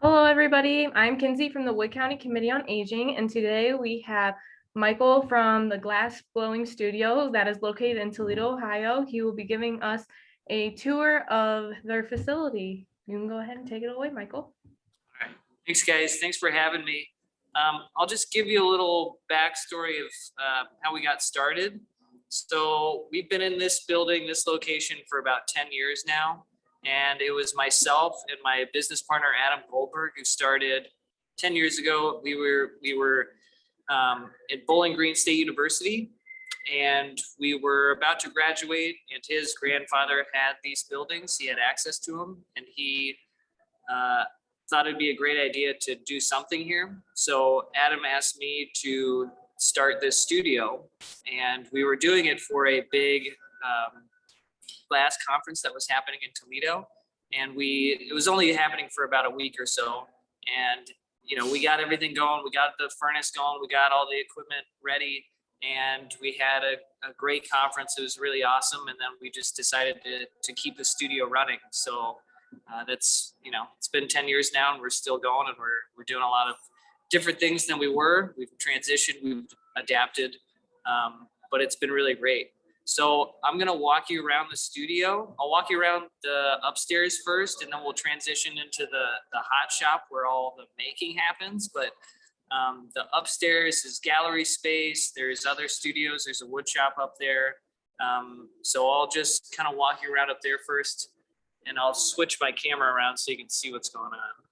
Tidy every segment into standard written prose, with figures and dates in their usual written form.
Hello, everybody. I'm Kinsey from the Wood County Committee on Aging, and today we have Michael from the Glass Blowing Studio that is located in Toledo, Ohio. He will be giving us a tour of their facility. You can go ahead and take it away, Michael. All right. Thanks, guys. Thanks for having me. I'll just give you a little backstory of how we got started. So we've been in this building, this location for about 10 years now. And it was myself and my business partner, Adam Goldberg, who started 10 years ago. We were at Bowling Green State University, and we were about to graduate, and his grandfather had these buildings. He had access to them, and he thought it'd be a great idea to do something here. So Adam asked me to start this studio, and we were doing it for a big glass conference that was happening in Toledo. And it was only happening for about a week or so. And, we got everything going. We got the furnace going. We got all the equipment ready. And we had a great conference. It was really awesome. And then we just decided to keep the studio running. So that's, it's been 10 years now, and we're still going, and we're doing a lot of different things than we were. We've transitioned, we've adapted, but it's been really great. So I'm going to walk you around the studio. I'll walk you around the upstairs first, and then we'll transition into the hot shop where all the making happens. But the upstairs is gallery space. There's other studios. There's a wood shop up there. So I'll just kind of walk you around up there first, and I'll switch my camera around so you can see what's going on.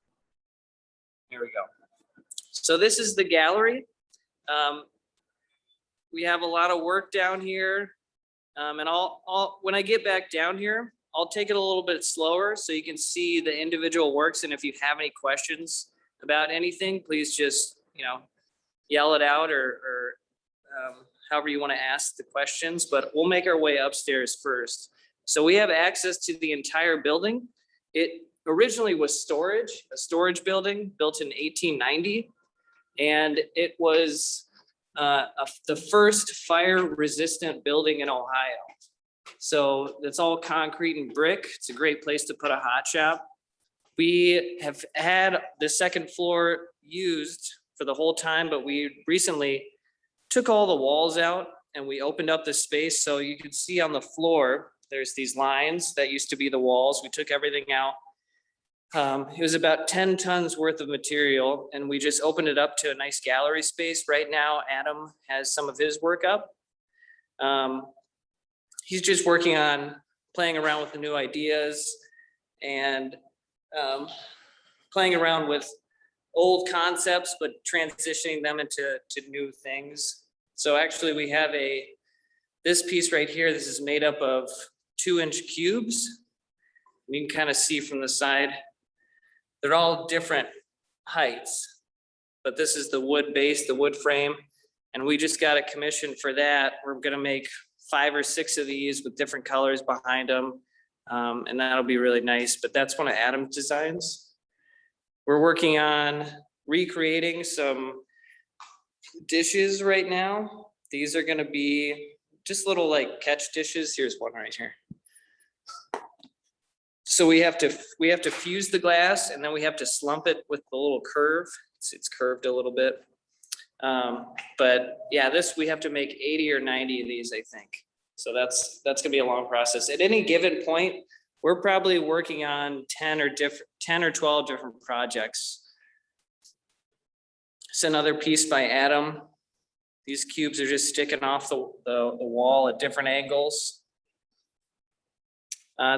Here we go. So this is the gallery. We have a lot of work down here. And I'll when I get back down here, I'll take it a little bit slower so you can see the individual works. And if you have any questions about anything, please just, yell it out or however you want to ask the questions. But we'll make our way upstairs first. So we have access to the entire building. It originally was a storage building built in 1890. And it was the first fire-resistant building in Ohio. So it's all concrete and brick. It's a great place to put a hot shop. We have had the second floor used for the whole time, but we recently took all the walls out and we opened up the space. So you can see on the floor, there's these lines that used to be the walls. We took everything out. It was about 10 tons worth of material, and we just opened it up to a nice gallery space. Right now, Adam has some of his work up. He's just working on playing around with the new ideas and playing around with old concepts, but transitioning them into new things. So actually we have this piece right here. This is made up of 2-inch cubes. You can kind of see from the side. They're all different heights, but this is the wood base, the wood frame, and we just got a commission for that. We're gonna make 5 or 6 of these with different colors behind them, and that'll be really nice, but that's one of Adam's designs. We're working on recreating some dishes right now. These are gonna be just little like catch dishes. Here's one right here. So we have to fuse the glass, and then we have to slump it with the little curve. It's curved a little bit. But yeah, we have to make 80 or 90 of these, I think. So that's gonna be a long process. At any given point, we're probably working on 10 or 12 different projects. It's another piece by Adam. These cubes are just sticking off the wall at different angles.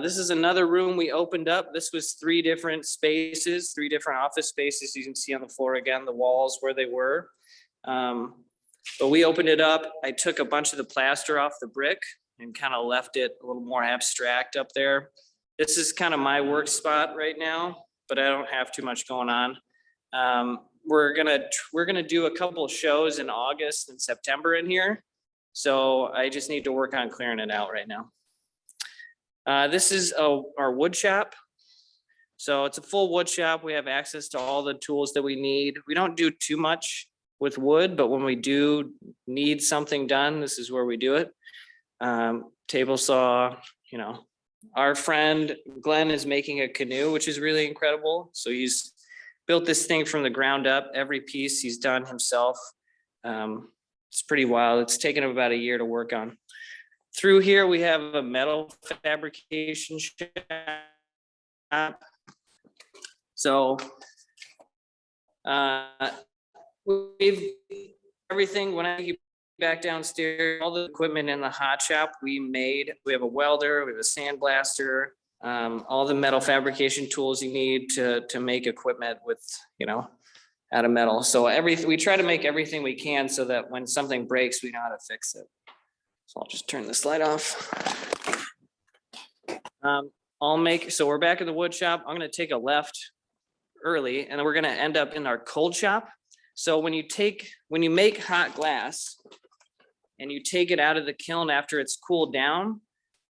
This is another room we opened up. This was 3 different spaces, 3 different office spaces. You can see on the floor again, the walls where they were. But we opened it up. I took a bunch of the plaster off the brick and kind of left it a little more abstract up there. This is kind of my work spot right now, but I don't have too much going on. We're gonna do a couple of shows in August and September in here. So I just need to work on clearing it out right now. This is our wood shop. So it's a full wood shop. We have access to all the tools that we need. We don't do too much with wood, but when we do need something done, this is where we do it. Table saw, our friend Glenn is making a canoe, which is really incredible. So he's built this thing from the ground up. Every piece he's done himself. It's pretty wild. It's taken him about a year to work on. Through here, we have a metal fabrication shop. So we've everything. When I get back downstairs, all the equipment in the hot shop we made. We have a welder, we have a sandblaster, all the metal fabrication tools you need to make equipment with, you know, out of metal. So we try to make everything we can so that when something breaks, we know how to fix it. So I'll just turn this light off. So we're back in the wood shop. I'm gonna take a left early and then we're gonna end up in our cold shop. So when you make hot glass and you take it out of the kiln after it's cooled down,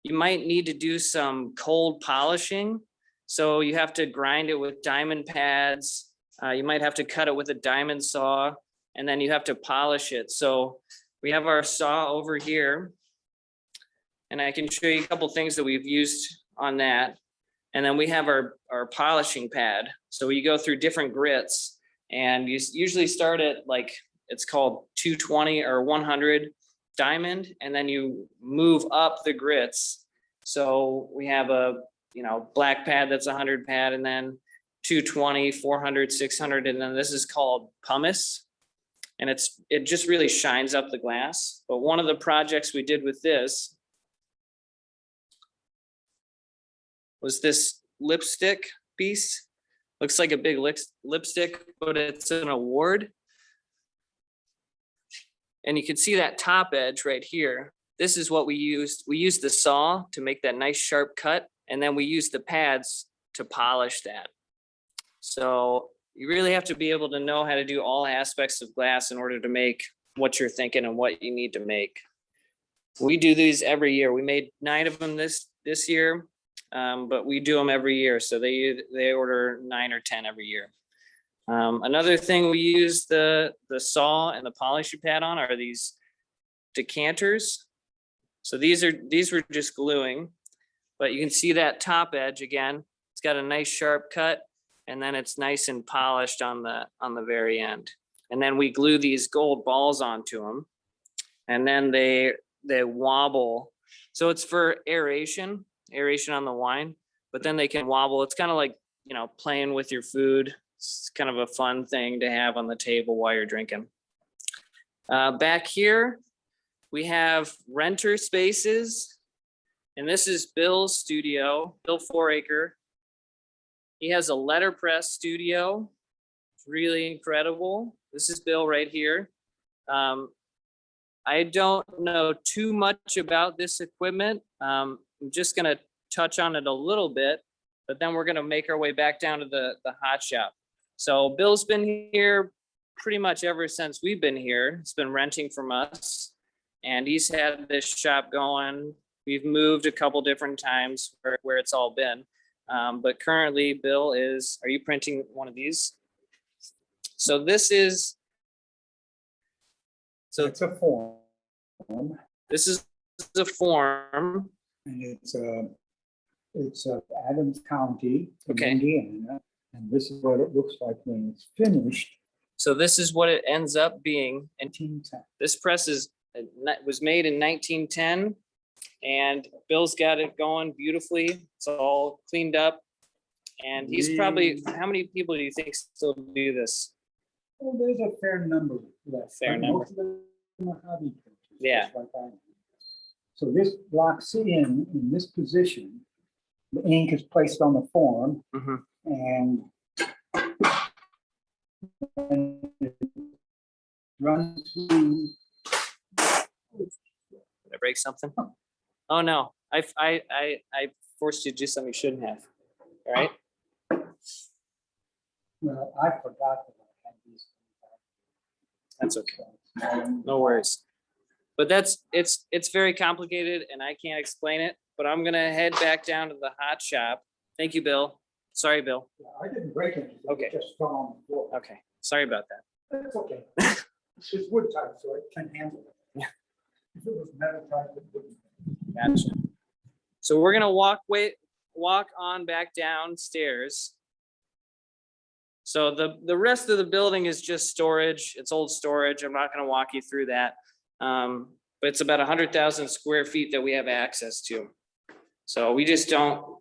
you might need to do some cold polishing. So you have to grind it with diamond pads. You might have to cut it with a diamond saw, and then you have to polish it. So we have our saw over here, and I can show you a couple things that we've used on that. And then we have our polishing pad. So you go through different grits, and you usually start at like, it's called 220 or 100 diamond, and then you move up the grits. So we have a, you know, black pad that's 100 pad, and then 220, 400, 600, and then this is called pumice. And it just really shines up the glass. But one of the projects we did with this was this lipstick piece. Looks like a big lipstick, but it's an award. And you can see that top edge right here. This is what we used. We used the saw to make that nice sharp cut, and then we used the pads to polish that. So you really have to be able to know how to do all aspects of glass in order to make what you're thinking and what you need to make. We do these every year. We made 9 of them this year, but we do them every year. So they order 9 or 10 every year. Another thing we use the saw and the polishing pad on are these decanters. So these were just gluing, but you can see that top edge again. It's got a nice sharp cut, and then it's nice and polished on the very end. And then we glue these gold balls onto them, and then they wobble. So it's for aeration on the wine, but then they can wobble. It's kind of like, you know, playing with your food. It's kind of a fun thing to have on the table while you're drinking. Back here, we have renter spaces, and this is Bill's studio, Bill Foraker. He has a letterpress studio. It's really incredible. This is Bill right here. I don't know too much about this equipment. I'm just gonna touch on it a little bit, but then we're gonna make our way back down to the hot shop. So Bill's been here pretty much ever since we've been here. He's been renting from us, and he's had this shop going. We've moved a couple different times where it's all been. But currently Bill are you printing one of these? So this is, so it's a form. this is the form. And it's Adams County in Okay. Indiana. And this is what it looks like when it's finished. So this is what it ends up being. And 1910. this press was made in 1910, and Bill's got it going beautifully. It's all cleaned up. And he's probably, how many people do you think still do this? Well, there's a fair number left. Fair but number. most of them are hobby printers, Yeah. just like I am. So this locks in this position. The ink is placed on the form, Mhm. and it runs through. Did I break something? Oh, no, I forced you to do something you shouldn't have. All right. Well, I forgot that I had these. That's okay. No worries. But it's very complicated and I can't explain it, but I'm gonna head back down to the hot shop. Thank you, Bill. Sorry, Bill. I didn't break it. Okay. It just fell on the floor. Okay, sorry about that. That's okay. It's wood type, so it can handle it. Yeah. If it was metal type, it wouldn't. Gotcha. So we're gonna walk on back downstairs. So the rest of the building is just storage. It's old storage. I'm not gonna walk you through that. But it's about 100,000 square feet that we have access to. So we just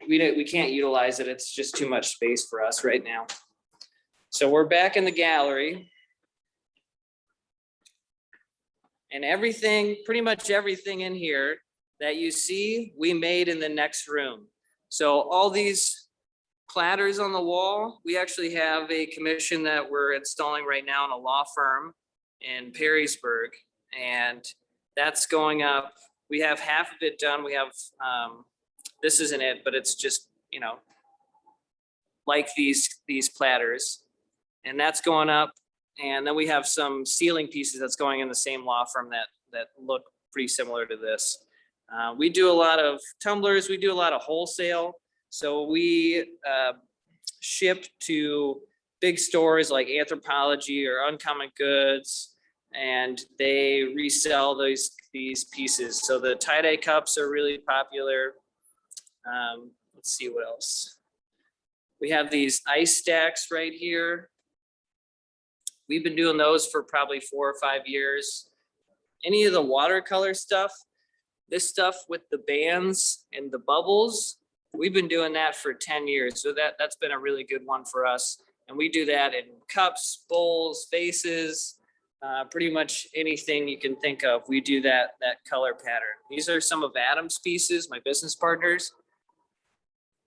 we can't utilize it. It's just too much space for us right now. So we're back in the gallery. And everything, pretty much everything in here that you see, we made in the next room. So all these platters on the wall, we actually have a commission that we're installing right now in a law firm in Perrysburg. And that's going up. We have half of it done. We have, this isn't it, but it's just, you know, like these platters. And that's going up. And then we have some ceiling pieces that's going in the same law firm that look pretty similar to this. We do a lot of tumblers. We do a lot of wholesale. So we ship to big stores like Anthropologie or Uncommon Goods, and they resell these pieces. So the tie-dye cups are really popular. Let's see what else. We have these ice stacks right here. We've been doing those for probably 4 or 5 years. Any of the watercolor stuff, this stuff with the bands and the bubbles, we've been doing that for 10 years. So that's been a really good one for us. And we do that in cups, bowls, vases, pretty much anything you can think of. We do that color pattern. These are some of Adam's pieces, my business partners.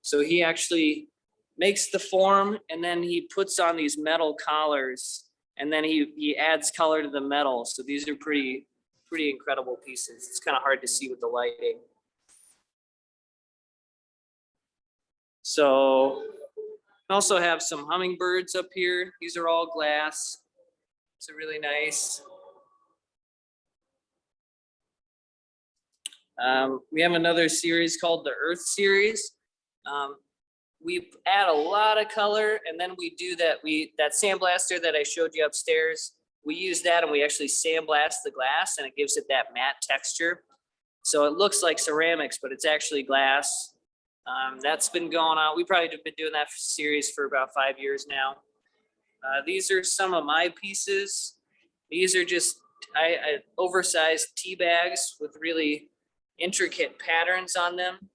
So he actually makes the form and then he puts on these metal collars and then he adds color to the metal. So these are pretty incredible pieces. It's kind of hard to see with the lighting. So we also have some hummingbirds up here. These are all glass. It's really nice. We have another series called the Earth series. We add a lot of color and then we do that sandblaster that I showed you upstairs. We use that and we actually sandblast the glass and it gives it that matte texture. So it looks like ceramics, but it's actually glass. That's been going on. We probably have been doing that series for about 5 years now. These are some of my pieces. These are just oversized tea bags with really intricate patterns on them.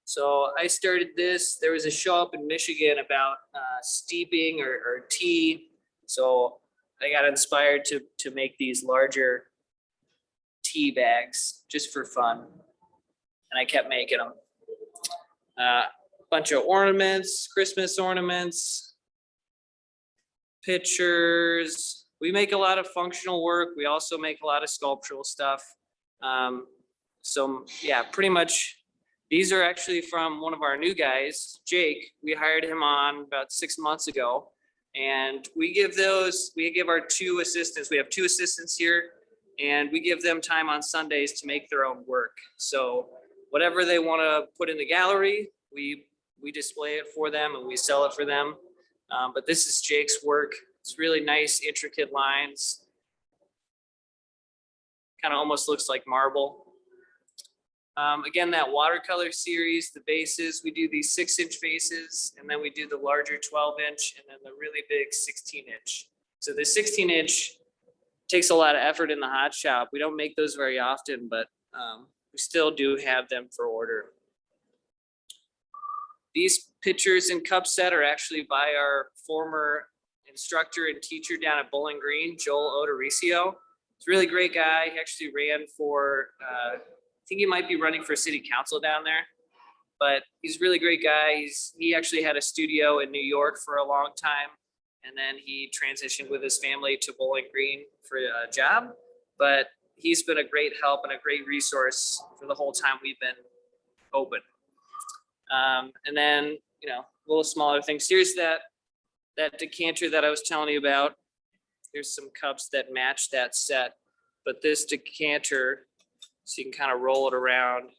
So I started this. There was a show up in Michigan about steeping or tea. So I got inspired to make these larger tea bags just for fun. And I kept making them. Bunch of ornaments, Christmas ornaments, pictures. We make a lot of functional work. We also make a lot of sculptural stuff. So yeah, pretty much these are actually from one of our new guys, Jake. We hired him on about 6 months ago. And we give our 2 assistants, we have 2 assistants here, and we give them time on Sundays to make their own work. So whatever they want to put in the gallery, we display it for them and we sell it for them. But this is Jake's work. It's really nice, intricate lines. Kind of almost looks like marble. Again, that watercolor series, the bases, we do these 6-inch bases, and then we do the larger 12-inch, and then the really big 16-inch. So the 16-inch takes a lot of effort in the hot shop. We don't make those very often, but we still do have them for order. These pictures and cup set are actually by our former instructor and teacher down at Bowling Green, Joel Odoricio. He's a really great guy. He actually ran for, I think he might be running for city council down there, but he's a really great guy. He actually had a studio in New York for a long time, and then he transitioned with his family to Bowling Green for a job. But he's been a great help and a great resource for the whole time we've been open. And then, you know, little smaller things. Here's that decanter that I was telling you about. There's some cups that match that set, but this decanter, so you can kind of roll it around.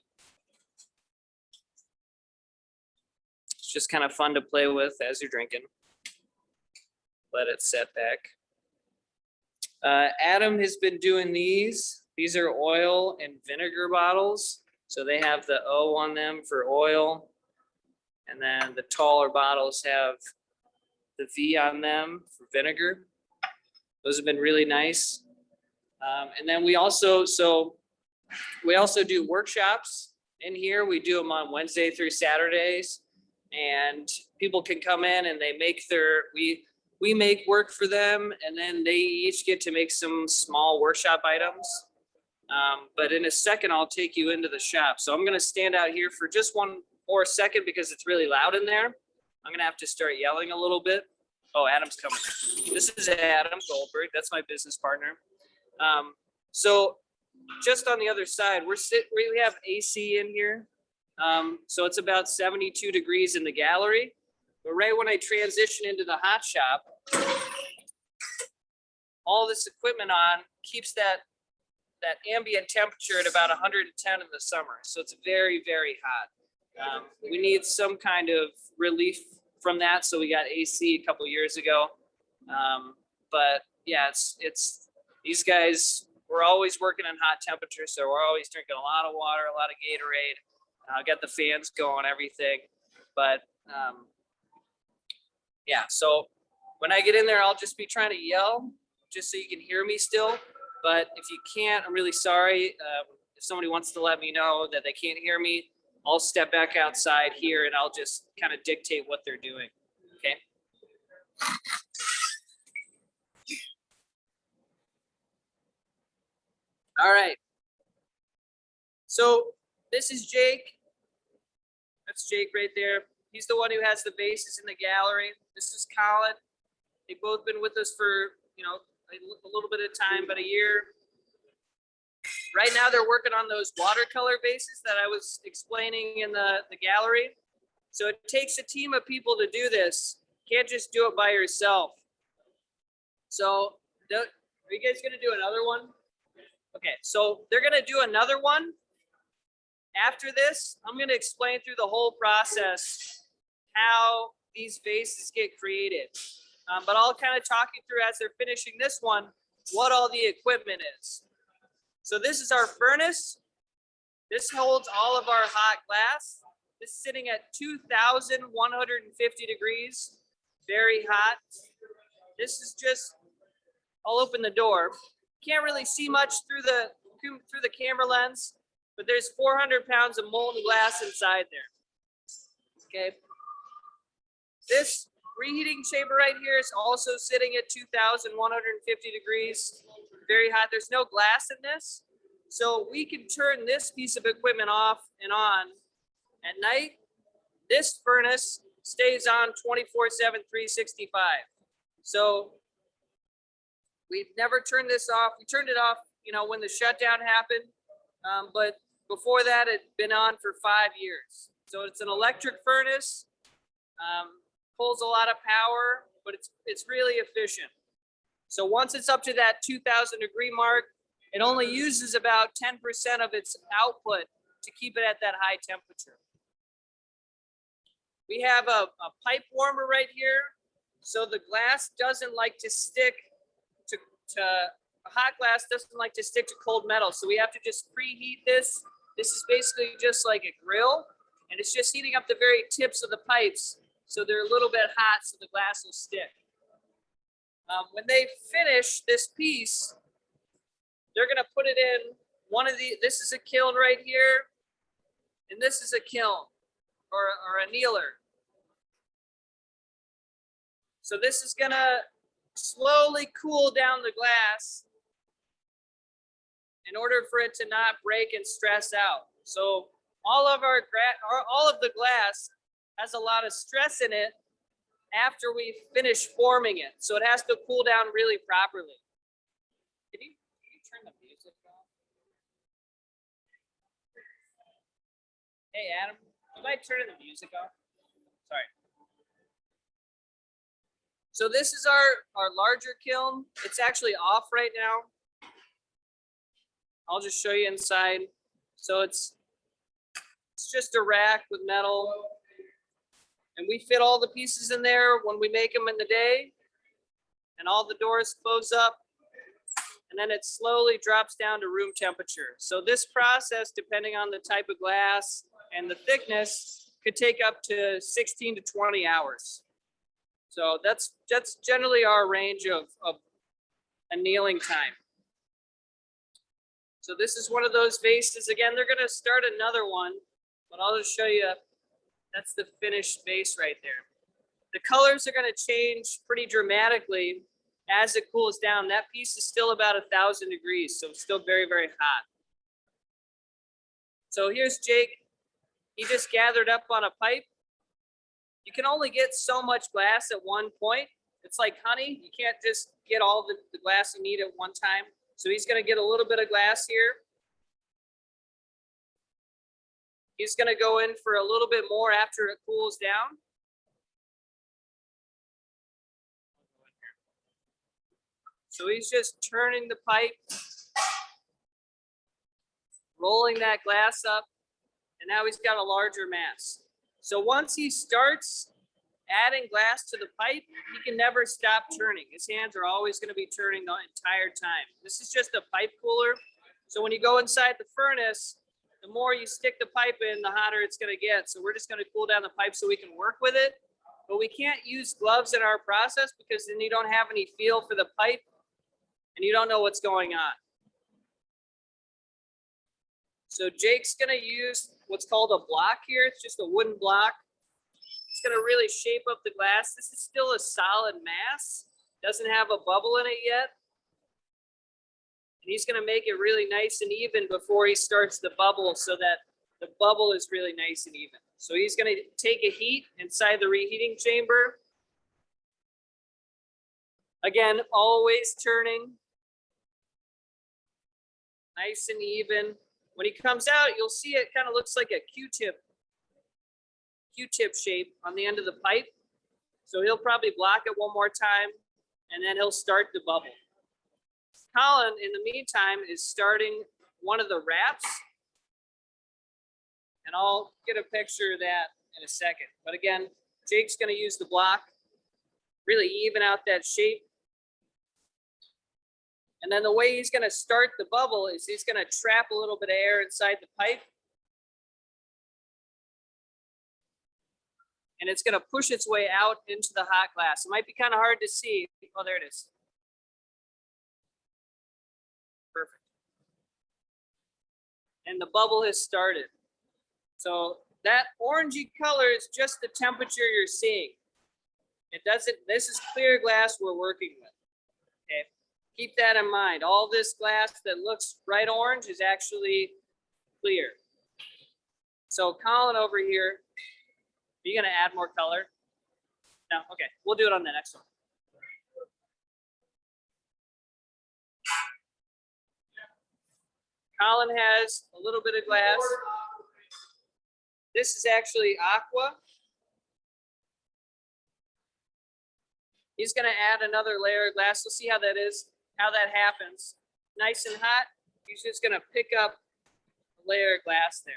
It's just kind of fun to play with as you're drinking. Let it set back. Adam has been doing these. These are oil and vinegar bottles. So they have the O on them for oil. And then the taller bottles have the V on them for vinegar. Those have been really nice. And then we also do workshops in here. We do them on Wednesday through Saturdays, and people can come in and they make we make work for them, and then they each get to make some small workshop items. But in a second, I'll take you into the shop. So I'm gonna stand out here for just one more second because it's really loud in there. I'm gonna have to start yelling a little bit. Oh, Adam's coming in. This is Adam Goldberg. That's my business partner. So just on the other side, we have AC in here. So it's about 72 degrees in the gallery. But right when I transition into the hot shop, all this equipment on keeps that ambient temperature at about 110 in the summer. So it's very, very hot. We need some kind of relief from that. So we got AC a couple years ago. But yeah, it's these guys, we're always working in hot temperatures. So we're always drinking a lot of water, a lot of Gatorade. Got the fans going, everything. But yeah, so when I get in there, I'll just be trying to yell just so you can hear me still. But if you can't, I'm really sorry. If somebody wants to let me know that they can't hear me, I'll step back outside here and I'll just kind of dictate what they're doing. Okay. All right. So this is Jake. That's Jake right there. He's the one who has the vases in the gallery. This is Colin. They've both been with us for, a little bit of time, but a year. Right now they're working on those watercolor vases that I was explaining in the gallery. So it takes a team of people to do this. You can't just do it by yourself. So are you guys gonna do another one? Okay, so they're gonna do another one. After this, I'm gonna explain through the whole process how these vases get created. But I'll kind of talk you through as they're finishing this one, what all the equipment is. So this is our furnace. This holds all of our hot glass. This is sitting at 2,150 degrees, very hot. This is just, I'll open the door. Can't really see much through the camera lens, but there's 400 pounds of molten glass inside there. Okay. This reheating chamber right here is also sitting at 2,150 degrees, very hot. There's no glass in this, so we can turn this piece of equipment off and on at night. This furnace stays on 24/7, 365. So we've never turned this off. We turned it off, when the shutdown happened, but before that, it'd been on for 5 years. So it's an electric furnace. Pulls a lot of power, but it's really efficient. So once it's up to that 2,000 degree mark, it only uses about 10% of its output to keep it at that high temperature. We have a pipe warmer right here. So the glass doesn't like to stick to hot glass doesn't like to stick to cold metal. So we have to just preheat this. This is basically just like a grill, and it's just heating up the very tips of the pipes. So they're a little bit hot, so the glass will stick. When they finish this piece, they're gonna put it in this is a kiln right here, and this is a kiln or a annealer. So this is gonna slowly cool down the glass in order for it to not break and stress out. So all of the glass has a lot of stress in it after we finish forming it. So it has to cool down really properly. Can you turn the music off? Hey, Adam, you might turn the music off. Sorry. So this is our larger kiln. It's actually off right now. I'll just show you inside. So it's just a rack with metal. And we fit all the pieces in there when we make them in the day. And all the doors close up. And then it slowly drops down to room temperature. So this process, depending on the type of glass and the thickness, could take up to 16 to 20 hours. So that's generally our range of annealing time. So this is one of those vases. Again, they're gonna start another one, but I'll just show you, that's the finished vase right there. The colors are gonna change pretty dramatically as it cools down. That piece is still about 1,000 degrees, so it's still very, very hot. So here's Jake. He just gathered up on a pipe. You can only get so much glass at one point. It's like honey. You can't just get all the glass you need at one time. So he's gonna get a little bit of glass here. He's gonna go in for a little bit more after it cools down. So he's just turning the pipe, rolling that glass up, and now he's got a larger mass. So once he starts adding glass to the pipe, he can never stop turning. His hands are always going to be turning the entire time. This is just a pipe cooler. So when you go inside the furnace, the more you stick the pipe in, the hotter it's going to get. So we're just going to cool down the pipe so we can work with it. But we can't use gloves in our process because then you don't have any feel for the pipe and you don't know what's going on. So Jake's gonna use what's called a block here. It's just a wooden block. It's gonna really shape up the glass. This is still a solid mass. Doesn't have a bubble in it yet. And he's gonna make it really nice and even before he starts the bubble so that the bubble is really nice and even. So he's gonna take a heat inside the reheating chamber. Again, always turning. Nice and even. When he comes out, you'll see it kind of looks like a Q-tip shape on the end of the pipe. So he'll probably block it one more time and then he'll start the bubble. Colin, in the meantime, is starting one of the wraps. And I'll get a picture of that in a second. But again, Jake's gonna use the block, really even out that shape. And then the way he's gonna start the bubble is he's gonna trap a little bit of air inside the pipe. And it's gonna push its way out into the hot glass. It might be kind of hard to see. Oh, there it is. Perfect. And the bubble has started. So that orangey color is just the temperature you're seeing. It doesn't, this is clear glass we're working with, okay? Keep that in mind. All this glass that looks bright orange is actually clear. So Colin over here, are you gonna add more color? No, okay, we'll do it on the next one. Colin has a little bit of glass. This is actually aqua. He's gonna add another layer of glass. We'll see how that is, how that happens. Nice and hot. He's just gonna pick up a layer of glass there.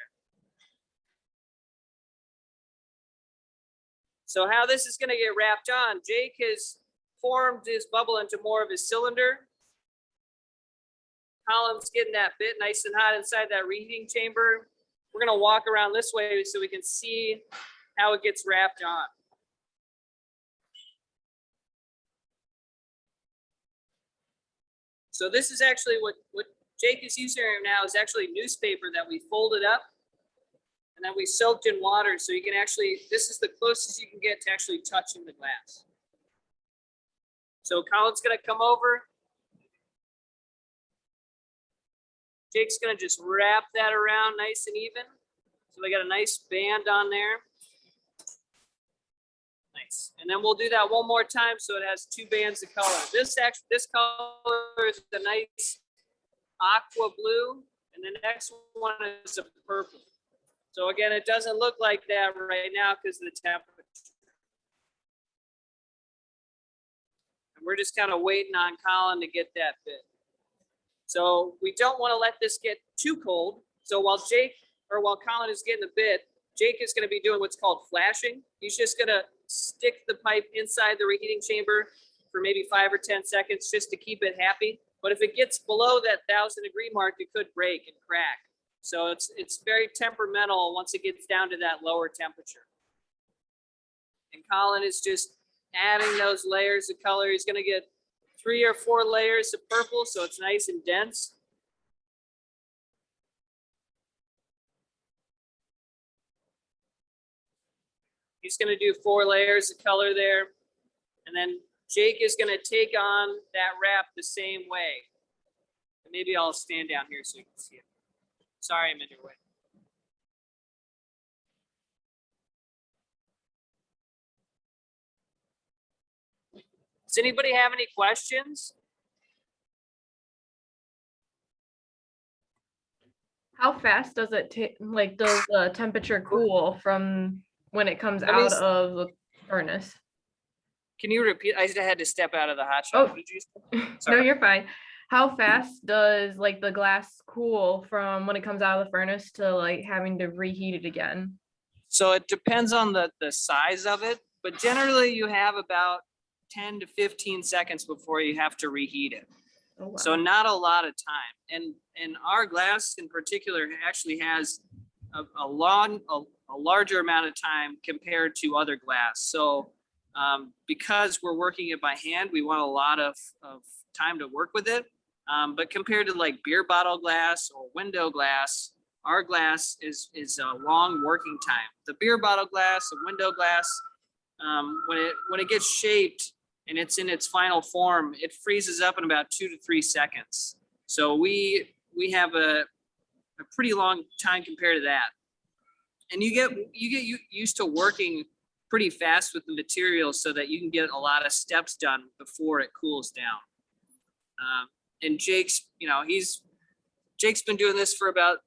So how this is gonna get wrapped on, Jake has formed his bubble into more of his cylinder. Colin's getting that bit nice and hot inside that reheating chamber. We're gonna walk around this way so we can see how it gets wrapped on. So this is actually what Jake is using right now is actually newspaper that we folded up and then we soaked in water. So you can actually, this is the closest you can get to actually touching the glass. So Colin's gonna come over. Jake's gonna just wrap that around nice and even. So they got a nice band on there. Nice. And then we'll do that one more time so it has two bands of color. This color is a nice aqua blue, and the next one is a purple. So again, it doesn't look like that right now because of the temperature. And we're just kind of waiting on Colin to get that bit. So we don't want to let this get too cold. So while Colin is getting the bit, Jake is going to be doing what's called flashing. He's just going to stick the pipe inside the reheating chamber for maybe 5 or 10 seconds just to keep it happy. But if it gets below that 1,000-degree mark, it could break and crack. So it's very temperamental once it gets down to that lower temperature. And Colin is just adding those layers of color. He's gonna get 3 or 4 layers of purple, so it's nice and dense. He's gonna do 4 layers of color there. And then Jake is gonna take on that wrap the same way. And maybe I'll stand down here so you can see it. Sorry, I'm in your way. Does anybody have any questions? How fast does it take, like, does the temperature cool from when it comes out of the furnace? Can you repeat? I had to step out of the hot Oh. shot. What did you say? No, Sorry. you're fine. How fast does like the glass cool from when it comes out of the furnace to like having to reheat it again? So it depends on the size of it, but generally you have about 10 to 15 seconds before you have to reheat it. Oh, wow. So not a lot of time. And our glass in particular actually has a larger amount of time compared to other glass. So because we're working it by hand, we want a lot of time to work with it. But compared to like beer bottle glass or window glass, our glass is a long working time. The beer bottle glass, the window glass, when it gets shaped and it's in its final form, it freezes up in about 2 to 3 seconds. So we have a pretty long time compared to that. And you get used to working pretty fast with the material so that you can get a lot of steps done before it cools down. And Jake's been doing this for about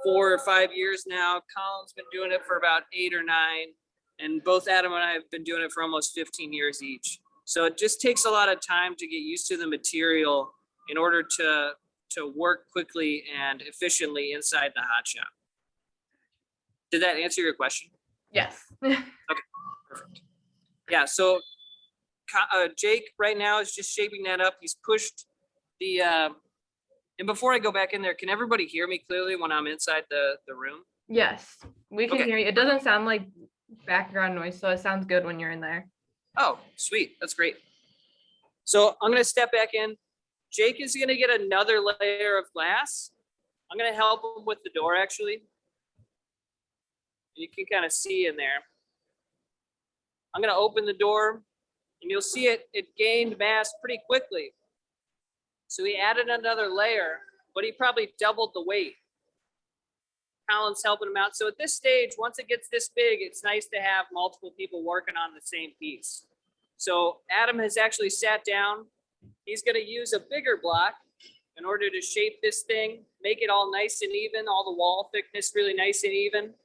4 or 5 years now. Colin's been doing it for about 8 or 9. And both Adam and I have been doing it for almost 15 years each. So it just takes a lot of time to get used to the material in order to work quickly and efficiently inside the hot shop. Did that answer your question? Yes. Okay, perfect. Yeah, so Jake right now is just shaping that up. He's pushed the, and before I go back in there, can everybody hear me clearly when I'm inside the room? Yes, we can Okay. hear you. It doesn't sound like background noise, so it sounds good when you're in there. Oh, sweet, that's great. So I'm gonna step back in. Jake is gonna get another layer of glass. I'm gonna help him with the door actually. You can kind of see in there. I'm gonna open the door and you'll see it gained mass pretty quickly. So he added another layer, but he probably doubled the weight. Colin's helping him out. So at this stage, once it gets this big, it's nice to have multiple people working on the same piece. So Adam has actually sat down. He's gonna use a bigger block in order to shape this thing, make it all nice and even, all the wall thickness really nice and even.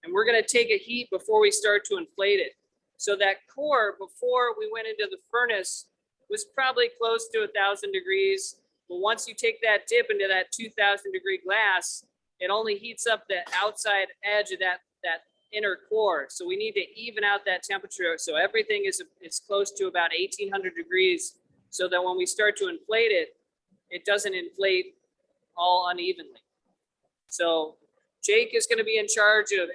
And we're gonna take a heat before we start to inflate it. So that core, before we went into the furnace, was probably close to 1,000 degrees. But once you take that dip into that 2,000 degree glass, it only heats up the outside edge of that inner core. So we need to even out that temperature. So everything is close to about 1,800 degrees so that when we start to inflate it, it doesn't inflate all unevenly. So Jake is gonna be in charge of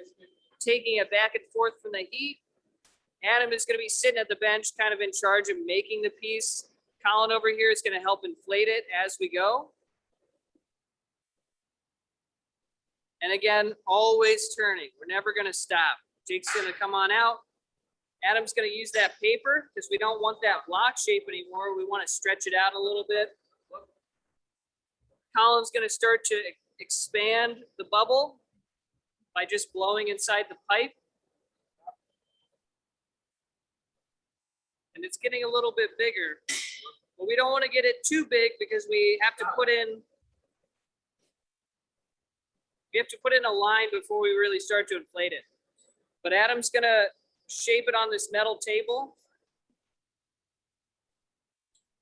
taking it back and forth from the heat. Adam is gonna be sitting at the bench, kind of in charge of making the piece. Colin over here is gonna help inflate it as we go. And again, always turning. We're never gonna stop. Jake's gonna come on out. Adam's gonna use that paper because we don't want that block shape anymore. We wanna stretch it out a little bit. Colin's gonna start to expand the bubble by just blowing inside the pipe. And it's getting a little bit bigger, but we don't want to get it too big because we have to put in a line before we really start to inflate it. But Adam's gonna shape it on this metal table.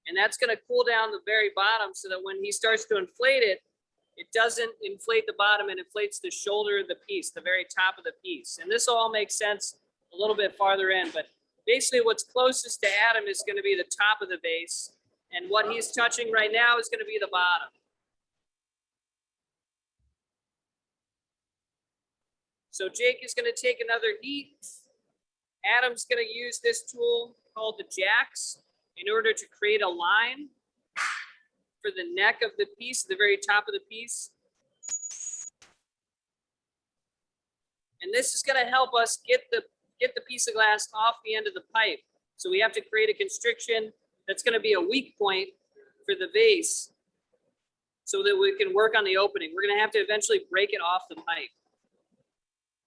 And that's gonna cool down the very bottom so that when he starts to inflate it, it doesn't inflate the bottom, and inflates the shoulder of the piece, the very top of the piece. And this will all make sense a little bit farther in, but basically what's closest to Adam is gonna be the top of the base. And what he's touching right now is gonna be the bottom. So Jake is going to take another heat. Adam's going to use this tool called the jacks in order to create a line for the neck of the piece, the very top of the piece. And this is going to help us get the piece of glass off the end of the pipe. So we have to create a constriction that's going to be a weak point for the vase so that we can work on the opening. We're going to have to eventually break it off the pipe.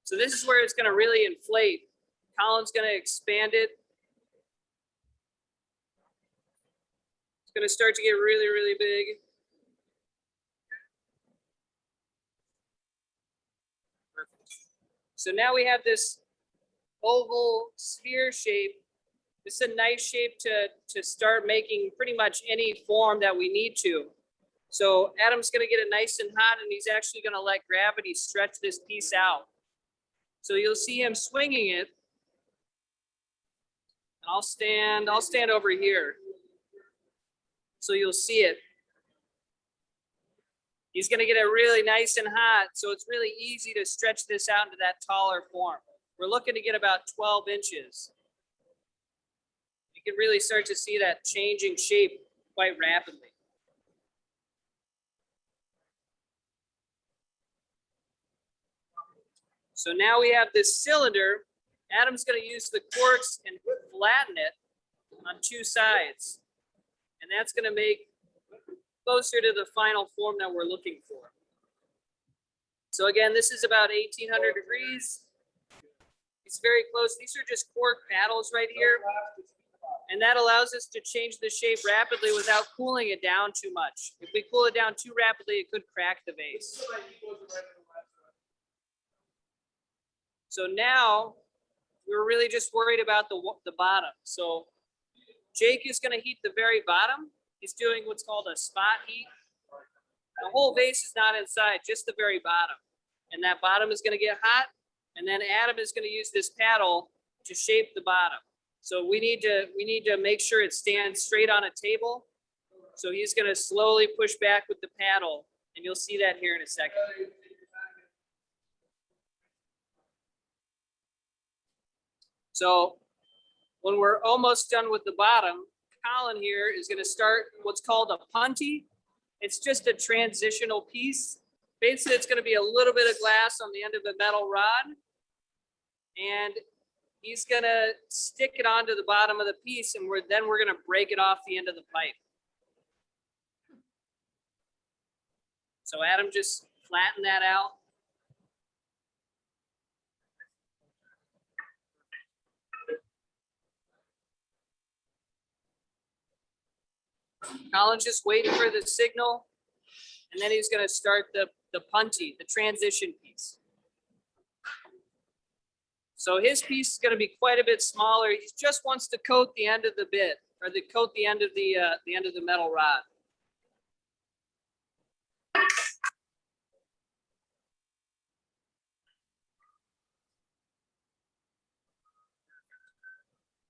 So this is where it's going to really inflate. Colin's going to expand it. It's going to start to get really, really big. Perfect. So now we have this oval sphere shape. This is a nice shape to start making pretty much any form that we need to. So Adam's going to get it nice and hot, and he's actually going to let gravity stretch this piece out. So you'll see him swinging it. I'll stand over here. So you'll see it. He's going to get it really nice and hot. So it's really easy to stretch this out into that taller form. We're looking to get about 12 inches. You can really start to see that changing shape quite rapidly. So now we have this cylinder. Adam's going to use the quartz and flatten it on two sides. And that's going to make closer to the final form that we're looking for. So again, this is about 1800 degrees. It's very close. These are just cork paddles right here. And that allows us to change the shape rapidly without cooling it down too much. If we cool it down too rapidly, it could crack the vase. So now we're really just worried about the bottom. So Jake is going to heat the very bottom. He's doing what's called a spot heat. The whole vase is not inside, just the very bottom. And that bottom is going to get hot. And then Adam is going to use this paddle to shape the bottom. So we need to make sure it stands straight on a table. So he's going to slowly push back with the paddle, and you'll see that here in a second. So when we're almost done with the bottom, Colin here is going to start what's called a punty. It's just a transitional piece. Basically, it's going to be a little bit of glass on the end of the metal rod. And he's going to stick it onto the bottom of the piece, and then we're going to break it off the end of the pipe. So Adam, just flatten that out. Colin's just waiting for the signal, and then he's going to start the punty, the transition piece. So his piece is going to be quite a bit smaller. He just wants to coat the end of the bit, or coat the end of the metal rod.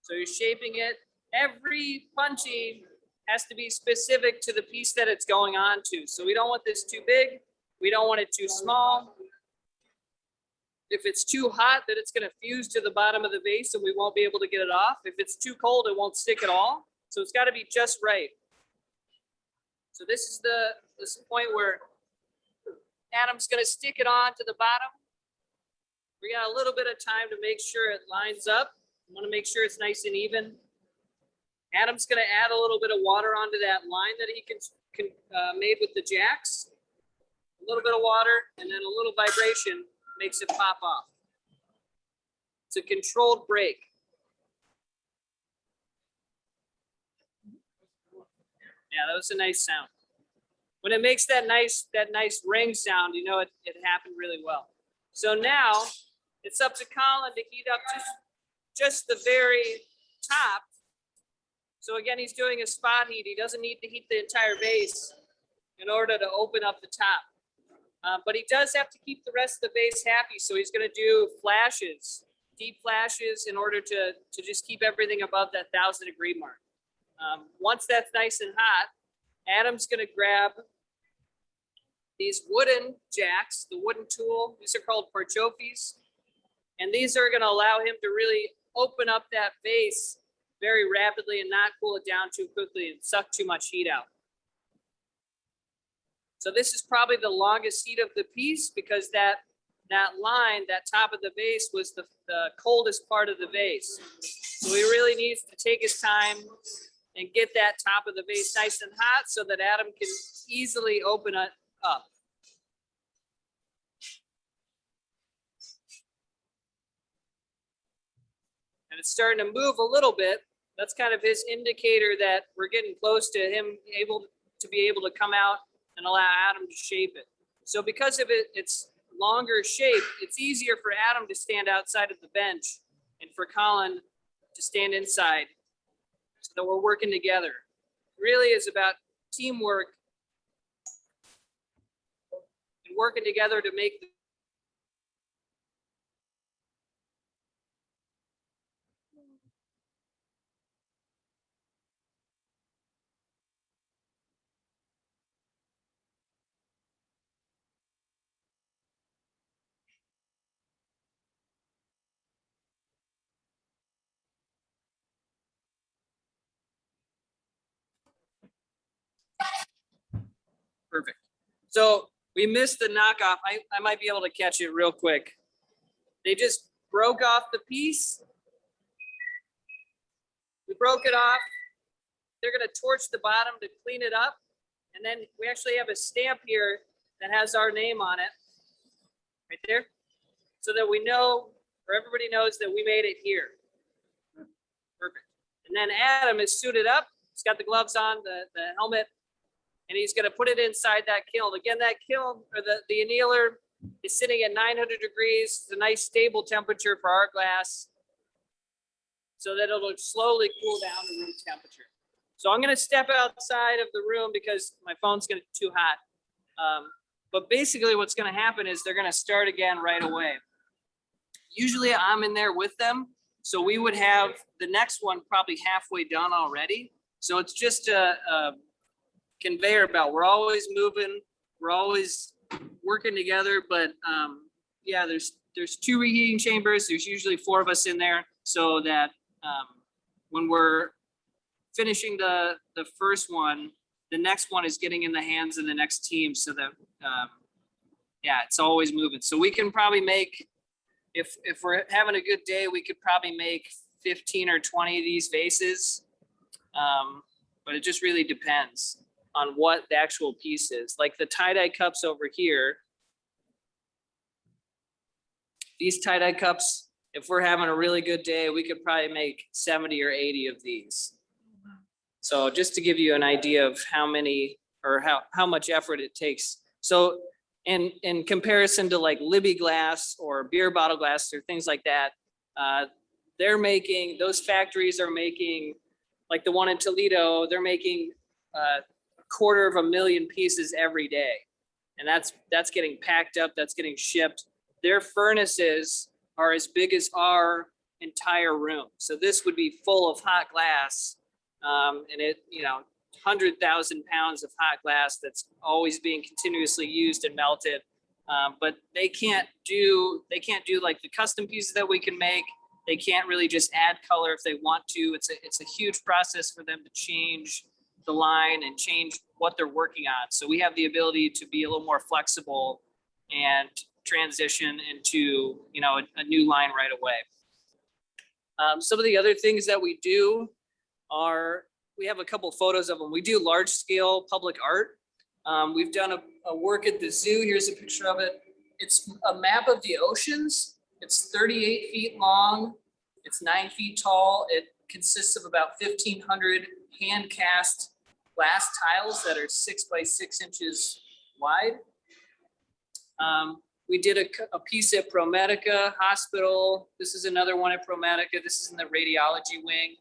So you're shaping it. Every punty has to be specific to the piece that it's going on to. So we don't want this too big. We don't want it too small. If it's too hot, then it's going to fuse to the bottom of the vase and we won't be able to get it off. If it's too cold, it won't stick at all. So it's got to be just right. So this is the point where Adam's going to stick it on to the bottom. We got a little bit of time to make sure it lines up. We want to make sure it's nice and even. Adam's going to add a little bit of water onto that line that he made with the jacks. A little bit of water and then a little vibration makes it pop off. It's a controlled break. Yeah, that was a nice sound. When it makes that nice ring sound, you know it happened really well. So now it's up to Colin to heat up just the very top. So again, he's doing a spot heat. He doesn't need to heat the entire base in order to open up the top. But he does have to keep the rest of the base happy. So he's going to do flashes, deep flashes, in order to just keep everything above that 1000-degree mark. Once that's nice and hot, Adam's going to grab these wooden jacks, the wooden tool. These are called parchofis. And these are gonna allow him to really open up that vase very rapidly and not cool it down too quickly and suck too much heat out. So this is probably the longest heat of the piece because that line, that top of the vase was the coldest part of the vase. So he really needs to take his time and get that top of the vase nice and hot so that Adam can easily open it up. And it's starting to move a little bit. That's kind of his indicator that we're getting close to him able to be able to come out and allow Adam to shape it. So because of its longer shape, it's easier for Adam to stand outside of the bench and for Colin to stand inside so that we're working together. It really is about teamwork and working together to make the perfect. So we missed the knockoff. I might be able to catch it real quick. They just broke off the piece. We broke it off. They're gonna torch the bottom to clean it up. And then we actually have a stamp here that has our name on it, right there. So that we know, or everybody knows that we made it here. Perfect. And then Adam is suited up. He's got the gloves on, the helmet, and he's gonna put it inside that kiln. Again, that kiln, or the annealer is sitting at 900 degrees. It's a nice stable temperature for our glass so that it'll slowly cool down to room temperature. So I'm gonna step outside of the room because my phone's gonna be too hot. But basically what's gonna happen is they're gonna start again right away. Usually I'm in there with them. So we would have the next one probably halfway done already. So it's just a conveyor belt. We're always moving. We're always working together. But yeah, there's 2 reheating chambers. There's usually 4 of us in there so that when we're finishing the first one, the next one is getting in the hands of the next team so that, yeah, it's always moving. So we can probably make, if we're having a good day, we could probably make 15 or 20 of these vases. But it just really depends on what the actual piece is. Like the tie-dye cups over here, these tie-dye cups, if we're having a really good day, we could probably make 70 or 80 of these. So just to give you an idea of how many or how much effort it takes. So in comparison to like Libby glass or beer bottle glass or things like that, those factories are making, like the one in Toledo, they're making 250,000 pieces every day. And that's getting packed up, that's getting shipped. Their furnaces are as big as our entire room. So this would be full of hot glass. And it, 100,000 pounds of hot glass that's always being continuously used and melted. But they can't do like the custom pieces that we can make. They can't really just add color if they want to. It's a huge process for them to change the line and change what they're working on. So we have the ability to be a little more flexible and transition into, a new line right away. Some of the other things that we do are, we have a couple photos of them. We do large scale public art. We've done a work at the zoo. Here's a picture of it. It's a map of the oceans. It's 38 feet long. It's 9 feet tall. It consists of about 1,500 hand cast glass tiles that are 6 by 6 inches wide. We did a piece at ProMedica Hospital. This is another one at ProMedica. This is in the radiology wing.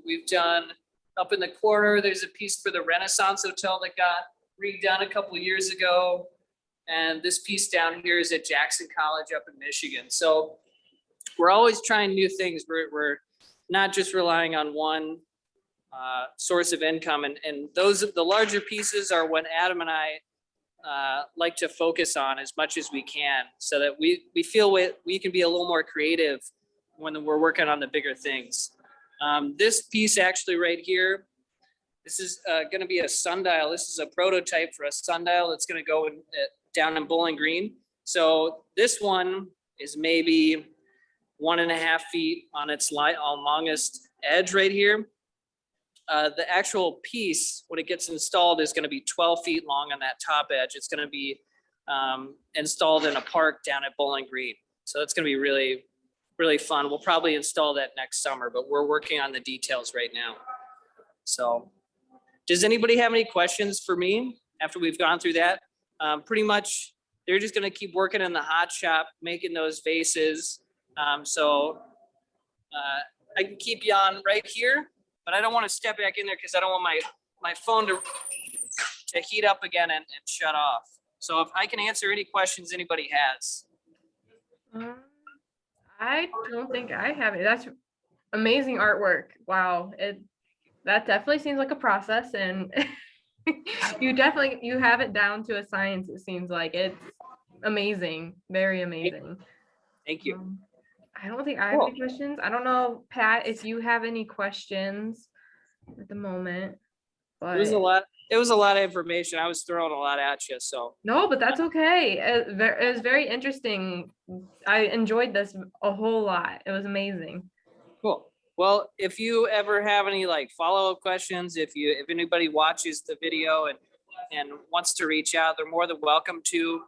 We've done up in the corner, there's a piece for the Renaissance Hotel that got redone a couple of years ago. And this piece down here is at Jackson College up in Michigan. So we're always trying new things. We're not just relying on one source of income. And the larger pieces are when Adam and I like to focus on as much as we can so that we feel we can be a little more creative when we're working on the bigger things. This piece actually right here, this is going to be a sundial. This is a prototype for a sundial that's going to go down in Bowling Green. So this one is maybe 1.5 feet on its longest edge right here. The actual piece, when it gets installed, is going to be 12 feet long on that top edge. It's going to be installed in a park down at Bowling Green. So it's going to be really, really fun. We'll probably install that next summer, but we're working on the details right now. So does anybody have any questions for me after we've gone through that? Pretty much, they're just going to keep working in the hot shop, making those vases. I can keep you on right here, but I don't want to step back in there because I don't want my phone to heat up again and shut off. So if I can answer any questions anybody has. I don't think I have it. That's amazing artwork. Wow. That definitely seems like a process, and you have it down to a science. It seems like it's amazing. Very amazing. Thank you. I don't think I have any questions. I don't know, Pat, if you have any questions at the moment. But It was a lot of information. I was throwing a lot at you, so. no, but that's okay. It was very interesting. I enjoyed this a whole lot. It was amazing. Cool. Well, if you ever have any like follow-up questions, if anybody watches the video and wants to reach out, they're more than welcome to.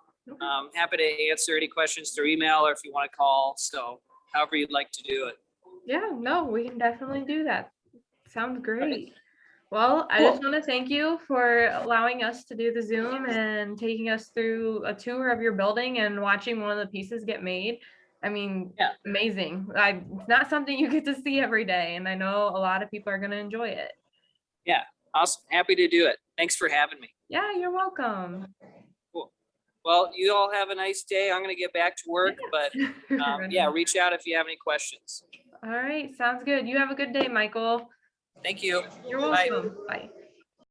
Happy to answer any questions through email or if you want to call. So however you'd like to do it. Yeah, no, we can definitely do that. Sounds great. Well, I Cool. just want to thank you for allowing us to do the Zoom and taking us through a tour of your building and watching one of the pieces get made. I mean, Yeah. amazing. It's not something you get to see every day, and I know a lot of people are going to enjoy it. Yeah, awesome. Happy to do it. Thanks for having me. Yeah, you're welcome. Cool. Well, you all have a nice day. I'm going to get back to work, but yeah, reach out if you have any questions. All right, sounds good. You have a good day, Michael. Thank you. You're Bye. welcome. Bye.